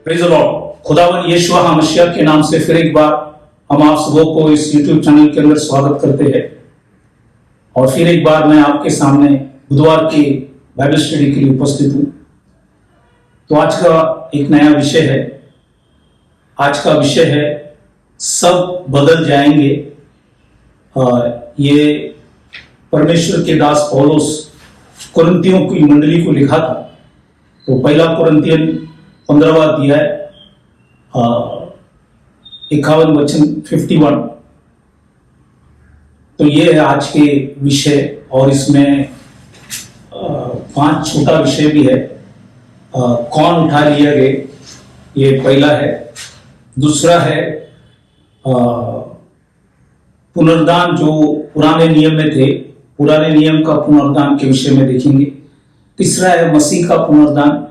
Praise the Lord. खुदावन यीशु मसीह के नाम से फिर एक बार हम आप सबों को इस YouTube चैनल के अंदर स्वागत करते हैं। और फिर एक बार मैं आपके सामने बुधवार के बाइबल स्टडी के लिए उपस्थित हूँ। तो आज का एक नया विषय है। आज का विषय है सब बदल जाएंगे। ये परमेश्वर के दास पौलुस कुरिन्थियों की मंडली को लिखा था। तो पहला कुरिन्थियन 15वां अध्याय 51 वचन 51। तो ये है आज के विषय। और इसमें 5 छोटा विषय भी है। कौन उठा लिया गए, ये पहला है। दूसरा है पुनरुद्धान जो पुराने नियम में थे, पुराने नियम का पुनरुद्धान के विषय में देखेंगे। तीसरा है मसीह का पुनरुद्धान।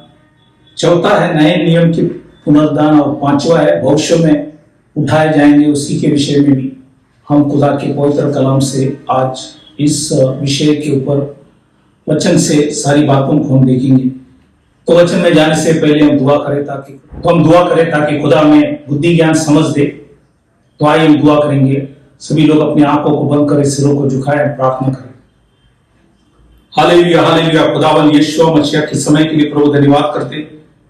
चौथा है नए नियम के पुनरुद्धान। और 5वां है भविष्य में उठाए जाएंगे, उसी के विषय में भी हम खुदा के पवित्र कलाम से आज इस विषय के ऊपर वचन से सारी बातों को हम देखेंगे। तो वचन में जाने से पहले हम दुआ करें ताकि खुदा हमें बुद्धि ज्ञान समझ दे। तो आइए हम दुआ करेंगे। सभी लोग अपनी आंखों को बंद करें, सिरों को झुकाएं, प्रार्थना करें। Hallelujah hallelujah. खुदावन यीशु मसीह के समय के लिए प्रभु धन्यवाद करते।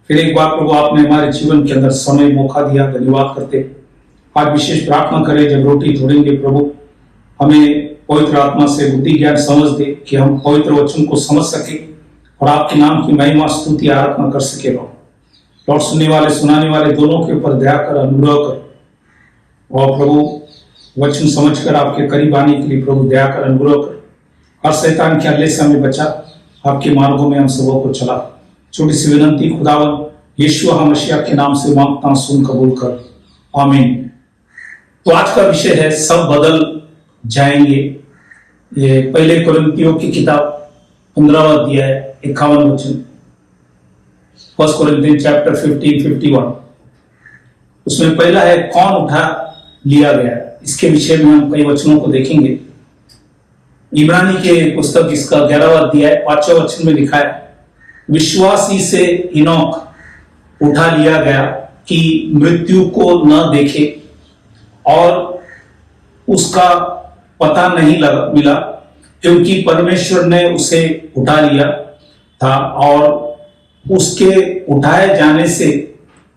फिर एक बार प्रभु आपने हमारे जीवन के अंदर समय मौका दिया, धन्यवाद करते। आज विशेष प्रार्थना करें जब रोटी तोड़ेंगे, प्रभु हमें पवित्र आत्मा से बुद्धि ज्ञान समझ दे कि हम पवित्र वचन को समझ सके और आपके नाम की महिमा स्तुति आराधना कर सके। लॉर्ड सुनने वाले सुनाने वाले दोनों के ऊपर दया कर, अनुग्रह कर। और प्रभु वचन समझकर आपके करीब आने के लिए प्रभु दया कर, अनुग्रह कर। हर शैतान के हल्ले से हमें बचा, आपके मार्गों में हम सबों को चला। छोटी सी विनंती खुदावन यीशु मसीह के नाम से मांगता हूं, सुन कबूल कर, आमीन। तो आज का विषय है सब बदल जाएंगे। ये पहले कुरिन्थियों की किताब 15वां अध्याय 51 वचन, फर्स्ट कुरिन्थियन चैप्टर 15:51। उसमें पहला है कौन उठा लिया गया। इसके विषय में हम कई वचनों को देखेंगे। इब्रानी के पुस्तक इसका 11वां अध्याय 5वां वचन में लिखा है, विश्वासी से इनोक उठा लिया गया कि मृत्यु को न देखे और उसका पता नहीं मिला, क्योंकि परमेश्वर ने उसे उठा लिया था। और उसके उठाए जाने से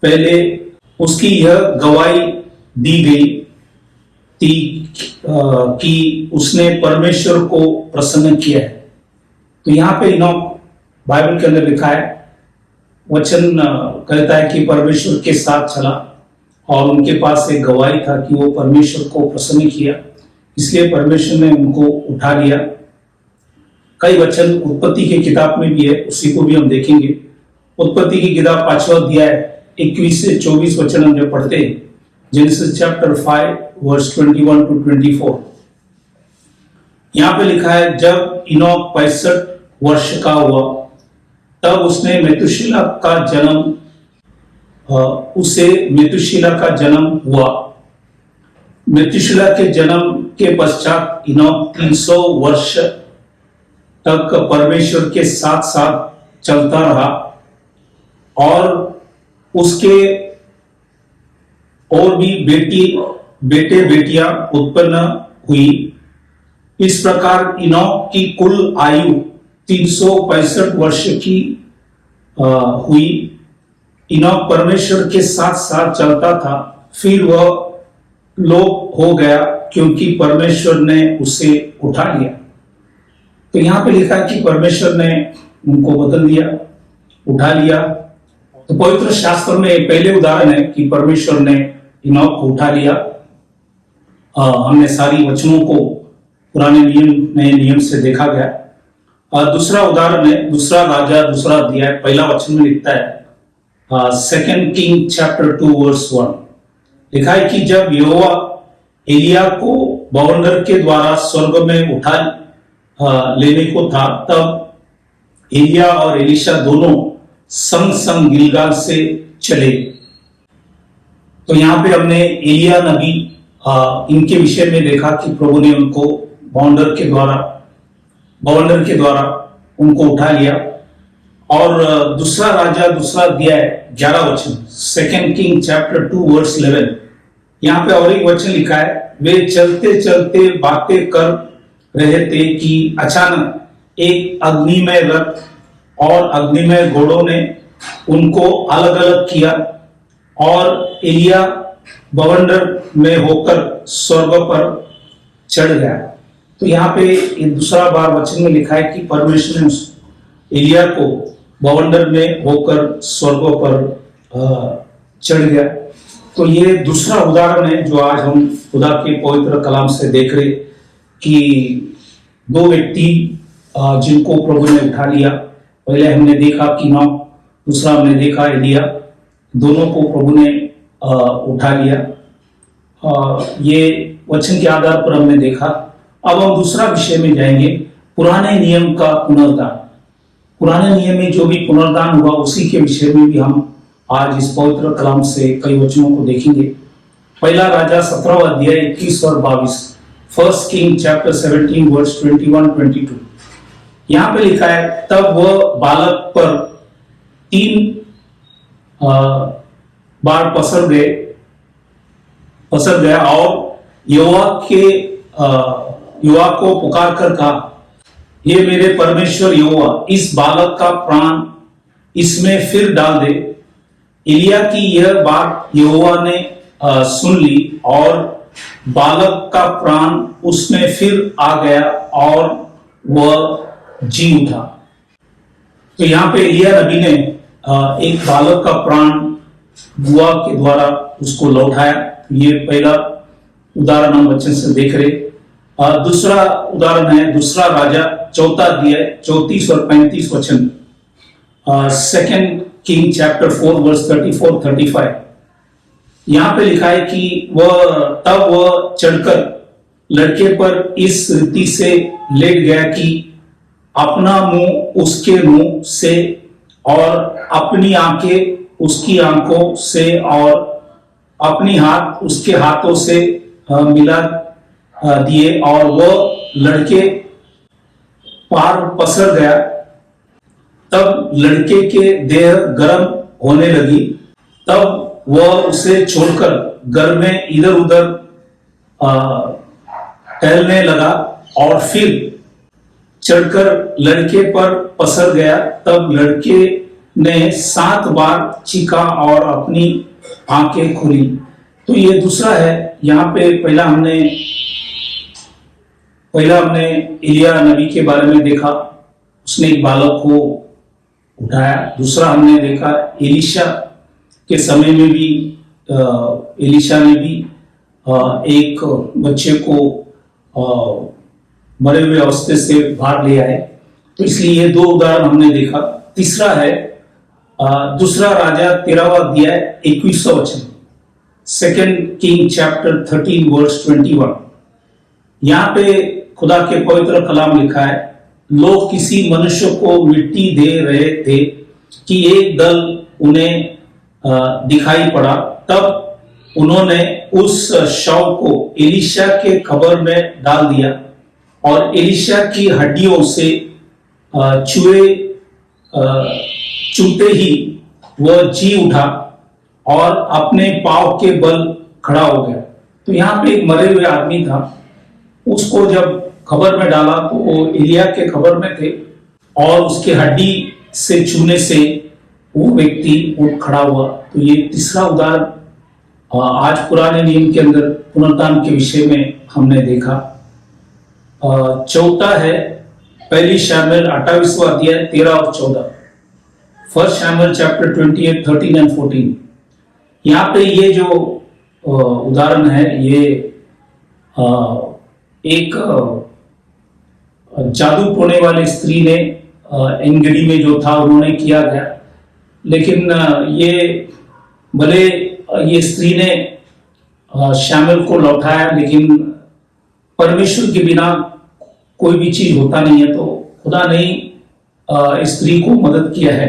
पहले उसकी यह गवाही दी गई थी कि उसने परमेश्वर को प्रसन्न किया है। तो यहाँ पे इनोक बाइबल के अंदर लिखा है, वचन कहता है कि परमेश्वर के साथ चला और उनके पास एक गवाही था कि वो परमेश्वर को प्रसन्न किया, इसलिए परमेश्वर ने उनको उठा लिया। कई वचन उत्पत्ति की किताब में भी है, उसी को भी हम देखेंगे। उत्पत्ति की किताब 5वां अध्याय 21 से 24 वचन हम जब पढ़ते हैं, जेनेसिस चैप्टर 5 वर्स 21 to 24, यहाँ पे लिखा है, जब इनोक 65 वर्ष का हुआ तब उसने मेतुशिला का जन्म हुआ। मेतुशिला के जन्म के पश्चात इनोक 300 वर्ष तक परमेश्वर के साथ साथ चलता रहा और उसके और भी बेटे बेटियां उत्पन्न हुई। इस प्रकार इनोक की कुल आयु 365 वर्ष की हुई। इनोक परमेश्वर के साथ साथ चलता था, फिर वह लोप हो गया क्योंकि परमेश्वर ने उसे उठा लिया। तो यहाँ पे लिखा है कि परमेश्वर ने उनको बदल दिया, उठा लिया। तो पवित्र शास्त्र में पहले उदाहरण है कि परमेश्वर ने इनोक को उठा लिया। हमने सारी वचनों को पुराने नियम नए नियम से देखा गया। दूसरा उदाहरण है दूसरा राजा 2 अध्याय 1 वचन में लिखता है, 2 किंग चैप्टर 2 वर्स 1, लिखा है कि जब यहोवा एलिया को बवंडर के द्वारा स्वर्ग में उठा लेने को था, तब एलिया और एलिशा दोनों संग संग गिलगाल से चले। तो यहाँ पे हमने एलिया नबी इनके विषय में देखा कि प्रभु ने उनको बवंडर के द्वारा उनको उठा लिया और दूसरा राजा दूसरा अध्याय 11 वचन, सेकेंड किंग चैप्टर 2 वर्स 11, यहाँ पे और एक वचन लिखा है, वे चलते चलते बातें कर रहे थे कि अचानक एक अग्निमय रथ और अग्निमय घोड़ों ने उनको अलग अलग किया और एलिया बवंडर में होकर स्वर्ग पर चढ़ गया। तो यहाँ पे दूसरा बार वचन में लिखा है कि परमेश्वर ने एलिया को बवंडर में होकर स्वर्ग पर चढ़ गया। तो ये दूसरा उदाहरण है जो आज हम खुदा के पवित्र कलाम से देख रहे कि दो व्यक्ति जिनको प्रभु ने उठा लिया। पहले हमने देखा कि नौ, दूसरा हमने देखा एलिया, दोनों को प्रभु ने उठा लिया। ये वचन के आधार पर हमने देखा। अब हम दूसरा विषय में जाएंगे, पुराने नियम का पुनरुद्धान। पुराने नियम में जो भी पुनरुद्धान हुआ उसी के विषय में भी हम आज इस पवित्र कलाम से कई वचनों को देखेंगे। पहला राजा 17 अध्याय 21 और 22, फर्स्ट किंग चैप्टर 17 वर्स 21-22। यहाँ पे लिखा है, तब वह बालक पर 3 बार पसर गया और युवा को पुकार कर कहा, ये मेरे परमेश्वर यहोवा, इस बालक का प्राण इसमें फिर डाल दे। एलिया की यह बात यहोवा ने सुन ली और बालक का प्राण उसमें फिर आ गया और वह जी उठा। तो यहाँ पे एलिया नबी ने एक बालक का प्राण बुआ के द्वारा उसको लौटाया। ये पहला उदाहरण हम वचन से देख रहे। दूसरा उदाहरण है दूसरा राजा 4 अध्याय 34 और 35 वचन, सेकेंड किंग चैप्टर 4 वर्स 34-35। यहाँ पे लिखा है कि तब वह चढ़कर लड़के पर इस रीति से लेट गया कि अपना मुंह उसके मुंह से और अपनी आंखें उसकी आंखों से और अपनी हाथ उसके हाथों से मिला दिए और वह लड़के पार पसर गया। तब लड़के के देह गर्म होने लगी। तब वह उसे छोड़कर घर में इधर उधर टहलने लगा और फिर चढ़कर लड़के पर पसर गया। तब लड़के ने 7 बार चीखा और अपनी आंखें खोली। तो ये दूसरा है। यहाँ पे पहला हमने एलिया नबी के बारे में देखा, उसने एक बालक को उठाया। दूसरा हमने देखा एलिशा के समय में भी एलिशा ने भी एक बच्चे को मरे हुए अवस्थे से बाहर ले आए। तो इसलिए ये 2 उदाहरण हमने देखा। तीसरा है दूसरा राजा 13वां अध्याय 21वां वचन, सेकेंड किंग चैप्टर 13 वर्स 21। यहाँ पे खुदा के पवित्र कलाम लिखा है, लोग किसी मनुष्य को मिट्टी दे रहे थे कि एक दल उन्हें दिखाई पड़ा। तब उन्होंने उस शव को एलिशा के कब्र में डाल दिया और एलिशा की हड्डियों से चूते ही वह जी उठा और अपने पांव के बल खड़ा हो गया। तो यहाँ पे एक मरे हुए आदमी था, उसको जब कब्र में डाला तो वो एलिया के कब्र में थे और उसके हड्डी से छूने से वो व्यक्ति उठ खड़ा हुआ। तो ये तीसरा उदाहरण आज पुराने नियम के अंदर पुनरुत्थान के विषय में हमने देखा। चौथा है पहली शमूएल 28वां अध्याय 13 और 14, फर्स्ट शमूएल चैप्टर 28 13 एंड 14। यहाँ पे ये जो उदाहरण है ये एक जादू टोने वाली स्त्री ने एंगड़ी में जो था उन्होंने किया गया। लेकिन ये भले ये स्त्री ने शमूएल को लौटाया, लेकिन परमेश्वर के बिना कोई भी चीज होता नहीं है। तो खुदा ने इस स्त्री को मदद किया है।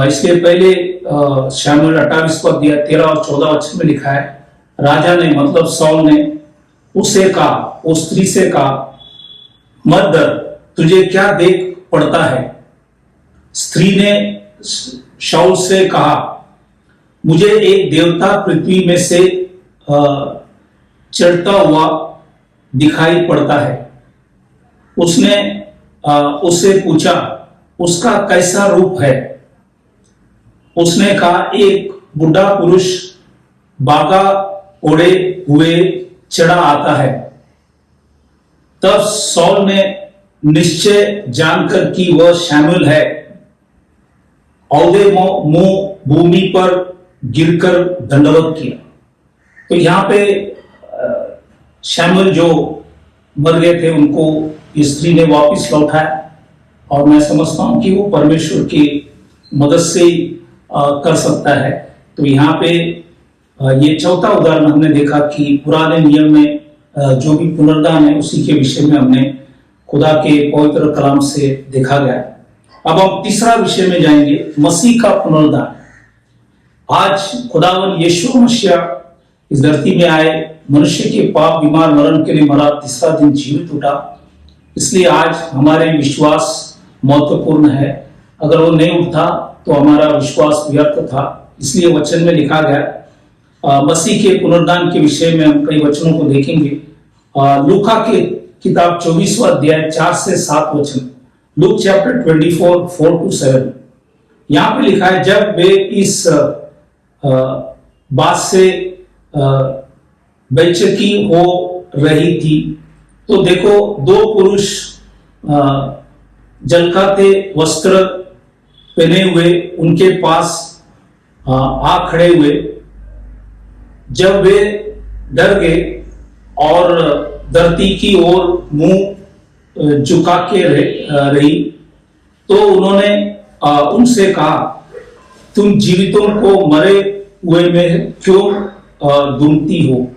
इसके पहले शमूएल 28वां अध्याय 13 और 14 वचन में लिखा है, राजा ने मतलब सौल ने उसे कहा, उस स्त्री से कहा, मत डर, तुझे क्या देख पड़ता है? स्त्री ने शाऊल से कहा, मुझे एक देवता पृथ्वी में से चढ़ता हुआ दिखाई पड़ता है। उसने उससे पूछा, उसका कैसा रूप है? उसने कहा, एक बूढ़ा पुरुष बागा ओढ़े हुए चढ़ा आता है। तब सौल ने निश्चय जानकर कि वह शमूएल है, औदे मुंह भूमि पर गिरकर दंडवत किया। तो यहाँ पे शमूएल जो मर गए थे उनको स्त्री ने वापस लौटाया, और मैं समझता हूं कि वो परमेश्वर की मदद से कर सकता है। तो यहाँ पे ये चौथा उदाहरण हमने देखा कि पुराने नियम में जो भी पुनरुद्धान है उसी के विषय में हमने खुदा के पवित्र कलाम से देखा गया। अब हम तीसरा विषय में जाएंगे, मसीह का पुनरुद्धान। आज खुदावन यीशु मसीह इस धरती में आए, मनुष्य के पाप बीमार मरण के लिए मरा, तीसरा दिन जीवित उठा। इसलिए आज हमारे विश्वास महत्वपूर्ण है। अगर वो नहीं उठता तो हमारा विश्वास व्यर्थ था। इसलिए वचन में लिखा गया, मसीह के पुनरुद्धान के विषय में हम कई वचनों को देखेंगे। लूका के किताब 24वां अध्याय 4 से 7 वचन, लूक चैप्टर 24 4 to 7। यहाँ पे लिखा है, जब वे इस बात से बेचैनी हो रही थी तो देखो, दो पुरुष जलकाते वस्त्र पहने हुए उनके पास आ खड़े हुए। जब वे डर गए और धरती की ओर मुंह झुका के रही तो उन्होंने उनसे कहा, तुम जीवितों को मरे हुए में क्यों ढूंढती हो?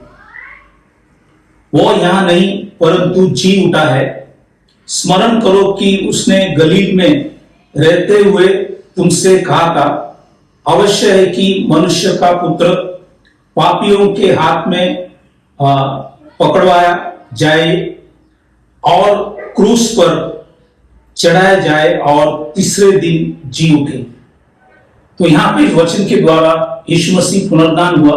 वो यहां नहीं परंतु जी उठा है। स्मरण करो कि उसने गलील में रहते हुए तुमसे कहा था, अवश्य है कि मनुष्य का पुत्र पापियों के हाथ में पकड़वाया जाए और क्रूस पर चढ़ाया जाए और तीसरे दिन जी उठे। तो यहां पे वचन के द्वारा यीशु मसीह पुनरुद्धान हुआ,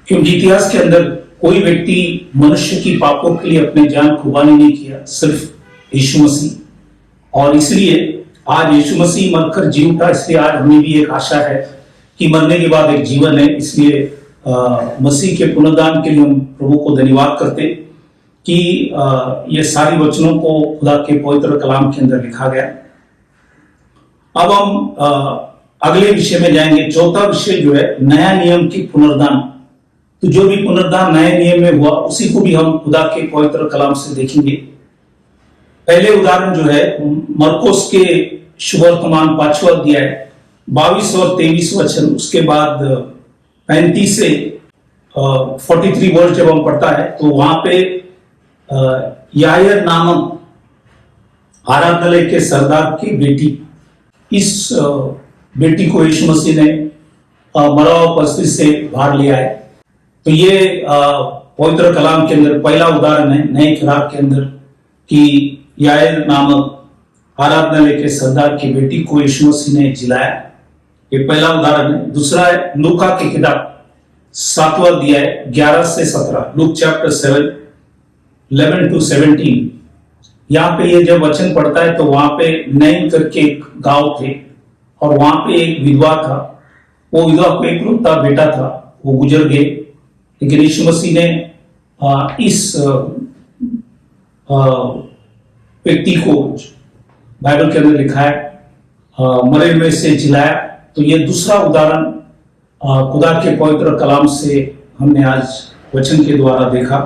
क्योंकि इतिहास के अंदर कोई व्यक्ति मनुष्य की पापों के लिए अपने जान कुर्बानी नहीं किया, सिर्फ यीशु मसीह। और इसलिए आज यीशु मसीह मरकर जी उठा, इसलिए आज हमें भी एक आशा है कि मरने के बाद एक जीवन है। इसलिए मसीह के पुनरुद्धान के लिए हम प्रभु को धन्यवाद करते कि ये सारी वचनों को खुदा के पवित्र कलाम के अंदर लिखा गया। अब हम अगले विषय में जाएंगे। चौथा विषय जो है नया नियम की पुनरुद्धान। तो जो भी पुनरुद्धान नए नियम में हुआ उसी को भी हम खुदा के पवित्र कलाम से देखेंगे। पहले उदाहरण जो है मरकुस के शुभवर्तमान 5वां अध्याय 22 और 23 वचन, उसके बाद 35 से 43 वर्ष जब हम पढ़ता है तो वहां पे यायर नामक आराधनालय के सरदार की बेटी, इस बेटी को यीशु मसीह ने मरा उपस्थिति से बाहर ले आए। तो ये पवित्र कलाम के अंदर पहला उदाहरण है नए करार के अंदर कि यायर नामक आराधनालय के सरदार की बेटी को यीशु मसीह ने जिलाया। ये पहला उदाहरण है। दूसरा है लूका की किताब 7वां अध्याय 11 से 17, लूक चैप्टर 7 11 to 17। यहाँ पे ये जब वचन पढ़ता है तो वहां पे नैन करके एक गांव थे और वहां पे एक विधवा था। वो विधवा को एकलौता बेटा था, वो गुजर गए। लेकिन यीशु मसीह ने इस व्यक्ति को बाइबल के अंदर लिखा है मरे हुए से जिलाया। तो ये दूसरा उदाहरण खुदा के पवित्र कलाम से हमने आज वचन के द्वारा देखा।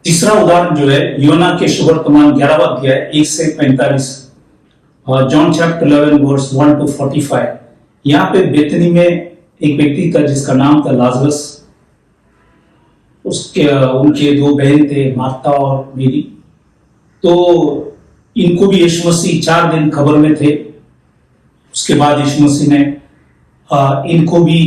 तीसरा उदाहरण जो है योना के शुभवर्तमान 11वां अध्याय 1 से 45, जॉन चैप्टर 11 वर्स 1 to 45। यहाँ पे बेतनी में एक व्यक्ति था जिसका नाम था लाजरस। उनके दो बहन थे, मार्था और मेरी। तो इनको भी यीशु मसीह 4 दिन खबर में थे। उसके बाद यीशु मसीह ने इनको भी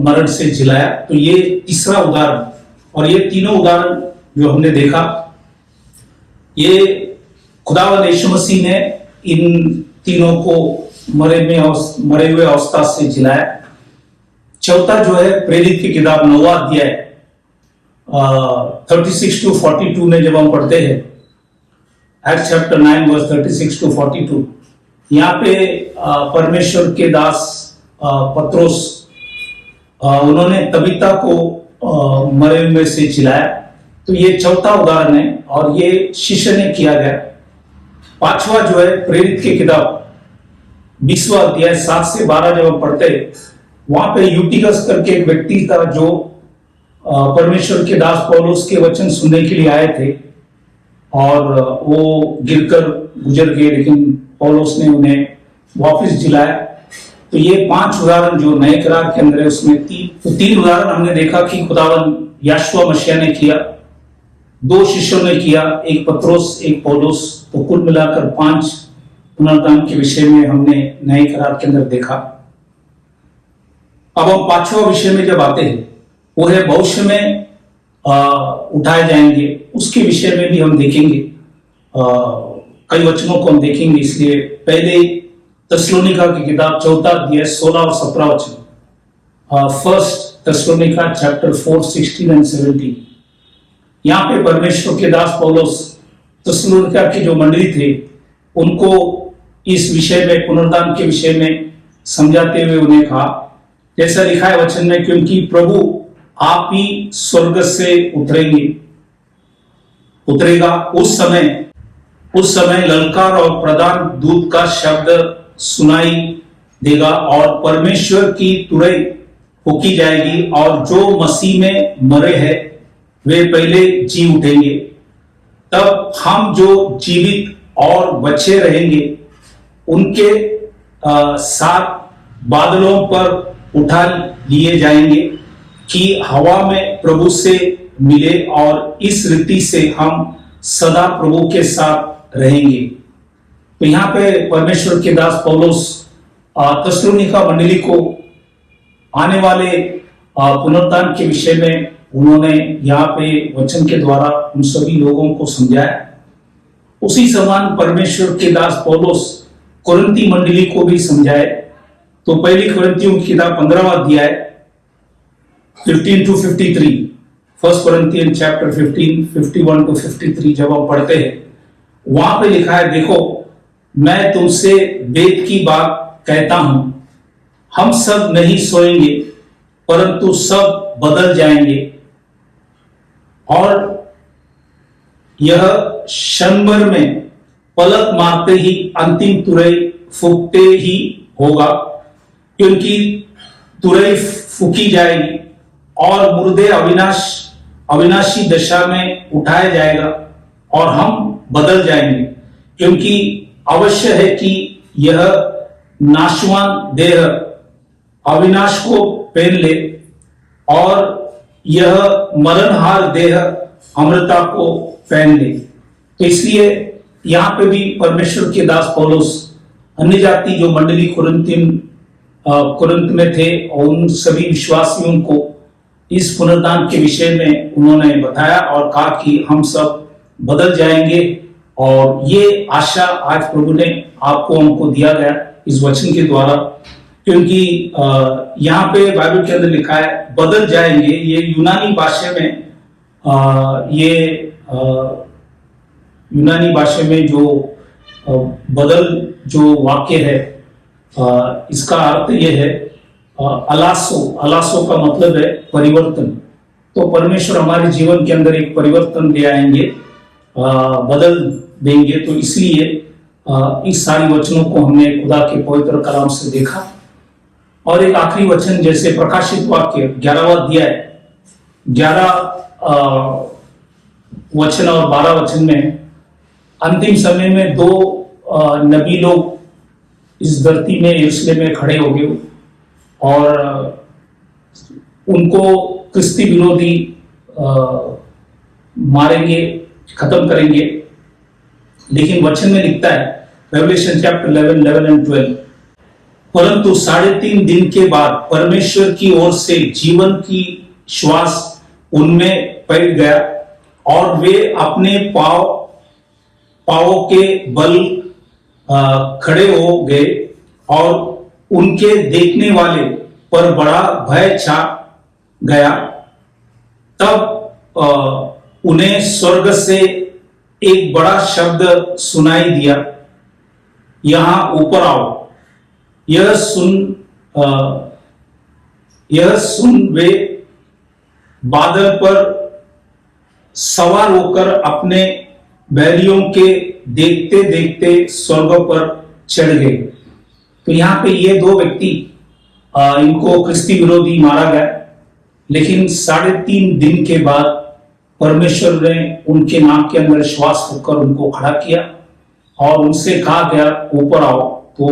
मरण से जिलाया। तो ये तीसरा उदाहरण, और ये तीनों उदाहरण जो हमने देखा, ये खुदावंद यीशु मसीह ने इन तीनों को मरे हुए अवस्था से जिलाया। चौथा जो है प्रेरित की किताब 9वां अध्याय 36 to 42 में जब हम पढ़ते हैं, एक्ट चैप्टर 9 वर्स 36 to 42, यहाँ पे परमेश्वर के दास पत्रोस उन्होंने तबीता को मरे हुए से जिलाया। तो ये चौथा उदाहरण है और ये शिष्य ने किया गया। पांचवा जो है प्रेरित की किताब 20वां अध्याय 7 से 12 जब हम पढ़ते हैं, वहां पे यूटिकस करके एक व्यक्ति था जो परमेश्वर के दास पौलुस के वचन सुनने के लिए आए थे और वो गिरकर गुजर गए, लेकिन पौलुस ने उन्हें वापस जिलाया। तो ये 5 उदाहरण जो नए करार के अंदर है उसमें 3 उदाहरण हमने देखा कि खुदावन यीशु मसीह ने किया, 2 शिष्यों ने किया, एक पत्रोस एक पौलुस। तो कुल मिलाकर 5 पुनरुत्थान के विषय में हमने नए करार के अंदर देखा। अब हम 5वां विषय में जब आते हैं, वो है भविष्य में उठाए जाएंगे, उसके विषय में भी हम देखेंगे। कई वचनों को हम देखेंगे, इसलिए पहले थिस्सलुनीका की किताब 4 अध्याय 16 और 17 वचन, फर्स्ट थिस्सलुनीका चैप्टर 4 16 एंड 17। यहाँ पे परमेश्वर के दास पौलुस थिस्सलुनीका की जो मंडली थे उनको इस विषय में, पुनरुत्थान के विषय में समझाते हुए उन्हें कहा, जैसा लिखा है वचन में, क्योंकि प्रभु आप ही स्वर्ग से उतरेगा, उस समय ललकार और प्रधान दूत का शब्द सुनाई देगा और परमेश्वर की तुरही फूकी जाएगी और जो मसीह में मरे हैं वे पहले जी उठेंगे। तब हम जो जीवित और बचे रहेंगे उनके साथ बादलों पर उठा लिए जाएंगे कि हवा में प्रभु से मिले और इस रीति से हम सदा प्रभु के साथ रहेंगे। तो यहाँ पे परमेश्वर के दास पौलुस थिस्सलुनीका मंडली को आने वाले पुनरुत्थान के विषय में उन्होंने यहाँ पे वचन के द्वारा उन सभी लोगों को समझाया। उसी समान परमेश्वर के दास पौलुस कुरिन्थी मंडली को भी समझाए। तो पहली कुरिन्थियों की किताब 15वां अध्याय 15 to 53, first Corinthian chapter 15 51 to 53 जब हम पढ़ते हैं, वहां पे लिखा है, देखो मैं तुमसे वेद की बात कहता हूं, हम सब नहीं सोएंगे परंतु सब बदल जाएंगे और यह क्षण भर में पलक मारते ही अंतिम तुरही फूकते ही होगा, क्योंकि तुरही फूकी जाएगी और मुर्दे अविनाशी दशा में उठाया जाएगा और हम बदल जाएंगे, क्योंकि अवश्य है कि यह नाशवान देह अविनाश को पहन ले और यह मरणहार देह अमरता को पहन ले। तो इसलिए यहाँ पे भी परमेश्वर के दास पौलुस अन्य जाति जो मंडली कुरिन्थ में थे और उन सभी विश्वासियों को इस पुनरुत्थान के विषय में उन्होंने बताया और कहा कि हम सब बदल जाएंगे। और ये आशा आज प्रभु ने आपको हमको दिया गया इस वचन के द्वारा, क्योंकि यहाँ पे बाइबल के अंदर लिखा है बदल जाएंगे। ये यूनानी भाषा में जो बदल जो वाक्य है, इसका अर्थ ये है अलासो का मतलब है परिवर्तन। तो परमेश्वर हमारे जीवन के अंदर एक परिवर्तन ले आएंगे, बदल देंगे। तो इसलिए इस सारी वचनों को हमने खुदा के पवित्र कलाम से देखा। और एक आखिरी वचन जैसे प्रकाशित वाक्य 11वां अध्याय 11 वचन और 12 वचन में अंतिम समय में 2 नबी लोग इस धरती में यरूशलेम में खड़े हो गए और उनको क्रिस्ती विरोधी मारेंगे, खत्म करेंगे। लेकिन वचन में लिखता है रेवलेशन चैप्टर 11 एंड 12, परंतु 3.5 दिन के बाद परमेश्वर की ओर से जीवन की श्वास उनमें बैठ गया और वे अपने पांवों के बल खड़े हो गए और उनके देखने वाले पर बड़ा भय छा गया। तब उन्हें स्वर्ग से एक बड़ा शब्द सुनाई दिया, यहां ऊपर आओ। यह सुन वे बादल पर सवार होकर अपने बैरियों के देखते देखते स्वर्ग पर चढ़ गए। तो यहाँ पे ये दो व्यक्ति इनको ख्रिस्ती विरोधी मारा गया, लेकिन 3.5 दिन के बाद परमेश्वर ने उनके नाम के अंदर श्वास होकर उनको खड़ा किया और उनसे कहा गया ऊपर आओ। तो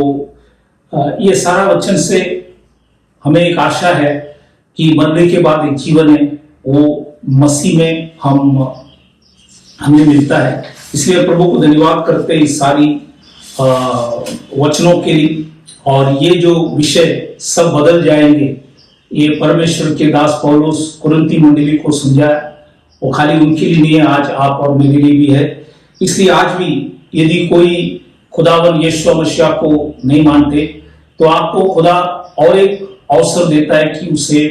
ये सारा वचन से हमें एक आशा है कि मरने के बाद एक जीवन है, वो मसीह में हमें मिलता है। इसलिए प्रभु को धन्यवाद करते हैं इस सारी वचनों के लिए। और ये जो विषय सब बदल जाएंगे, ये परमेश्वर के दास पौलुस कुरिन्थी मंडली को समझाया, वो खाली उनके लिए नहीं है, आज आप और मेरे लिए भी है। इसलिए आज भी यदि कोई खुदावन यीशु मसीह को नहीं मानते, तो आपको खुदा और एक अवसर देता है कि उसे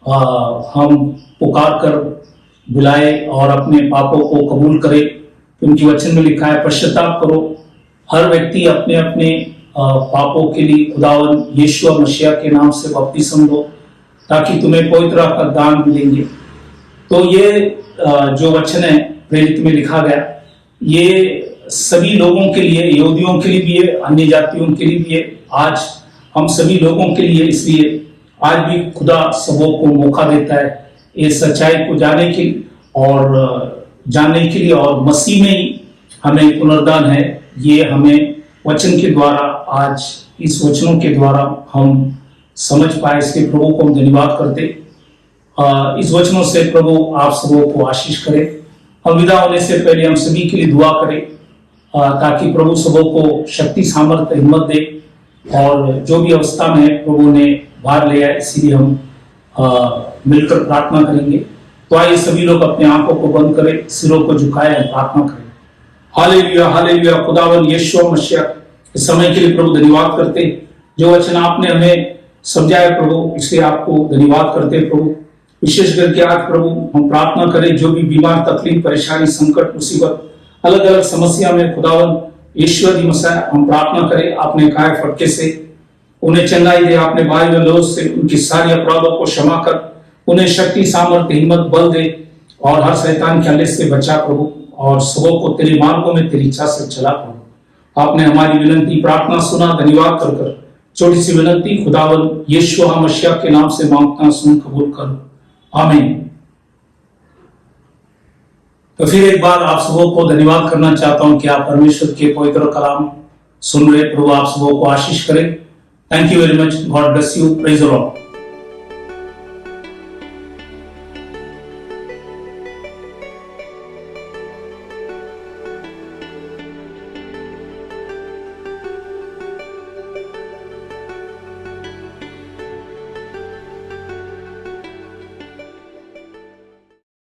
हम पुकार कर बुलाए और अपने पापों को कबूल करे। उनकी वचन में लिखा है, पश्चाताप करो। हर व्यक्ति अपने अपने पापों के लिए खुदावन यीशु मसीह के नाम से बपतिस्म लो, ताकि तुम्हें पवित्र आत्मा का दान मिलेंगे। तो ये जो वचन है प्रेरित में लिखा गया, ये सभी लोगों के लिए, यहूदियों के लिए भी है, अन्य जातियों के लिए भी है, आज हम सभी लोगों के लिए। इसलिए आज भी खुदा सबों को मौका देता है इस सच्चाई को जानने के लिए और मसीह में ही हमें पुनरुद्धान है। ये हमें वचन के द्वारा, आज इस वचनों के द्वारा हम समझ पाए। इसके प्रभु को हम धन्यवाद करते। इस वचनों से प्रभु आप सबों को आशीष करे। हम विदा होने से पहले हम सभी के लिए दुआ करें, ताकि प्रभु सबों को शक्ति, सामर्थ्य, हिम्मत दे और जो भी अवस्था में है प्रभु ने भार लिया है, इसीलिए हम मिलकर प्रार्थना करेंगे। तो आइए सभी लोग अपने आंखों को बंद करें, सिरों को झुकाएं और प्रार्थना करें। Hallelujah, hallelujah. खुदावन यीशु मसीह, इस समय के लिए प्रभु धन्यवाद करते। जो वचन आपने हमें समझाया प्रभु, इसलिए आपको धन्यवाद करते प्रभु। विशेष करके आज प्रभु हम प्रार्थना करें, जो भी बीमार, तकलीफ, परेशानी, संकट, मुसीबत, अलग अलग समस्या में खुदावन ईश्वर दी मसीह, हम प्रार्थना करें आपने काय फटके से उन्हें चंगाई दे, आपने भाई लोग से उनकी सारी अपराधों को क्षमा कर उन्हें शक्ति, सामर्थ्य, हिम्मत, बल दे और हर शैतान के हल्ले से बचा प्रभु, और सबों को तेरे मार्गों में तेरी इच्छा से चला प्रभु। आपने हमारी विनती, प्रार्थना सुना, धन्यवाद कर छोटी सी विनती खुदावन यीशु मसीह के नाम से मांगता, सुन कबूल करो, आमीन। तो फिर एक बार आप सबों को धन्यवाद करना चाहता हूं कि आप परमेश्वर के पवित्र कलाम सुन रहे। प्रभु आप सबों को आशीष करें। Thank you very much. God bless you. Praise the Lord.